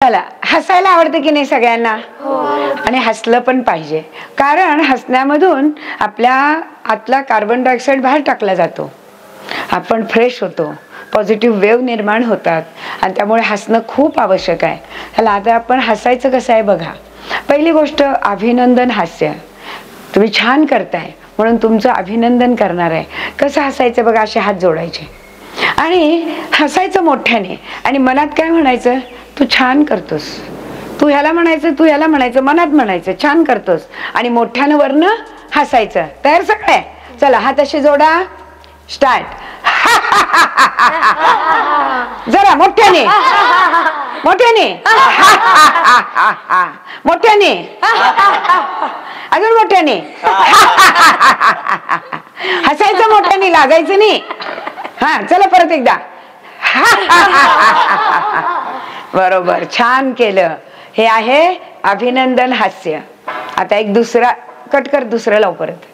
चला, हसायला आवडतं की नाही सगळ्यांना? आणि हसलं पण पाहिजे, कारण हसण्यामधून आपल्या आतला कार्बन डायऑक्साईड बाहेर टाकला जातो, आपण फ्रेश होतो, पॉझिटिव्ह वेव्ह निर्माण होतात आणि त्यामुळे हसणं खूप आवश्यक आहे. चला, आता आपण हसायचं कसं आहे बघा. पहिली गोष्ट, अभिनंदन हास्य. तुम्ही छान करताय म्हणून तुमचं अभिनंदन करणार आहे. कसं हसायचं बघा, असे हात जोडायचे आणि हसायचं मोठ्याने आणि मनात काय म्हणायचं, तू छान करतोस. तू ह्याला म्हणायचं, तू ह्याला म्हणायचं, मनात म्हणायचं छान करतोस आणि मोठ्यानं वरनं हसायचं. तयार सगळे? चला, हात असे जोडा, स्टार्ट. जरा मोठ्याने मोठ्याने मोठ्याने, अजून मोठ्याने हसायचं, मोठ्याने लाजायचं नाही. हा, चला परत एकदा. बरोबर, छान केलं. हे आहे अभिनंदन हास्य. आता एक दुसरा कट कर, दुसरं लाव परत.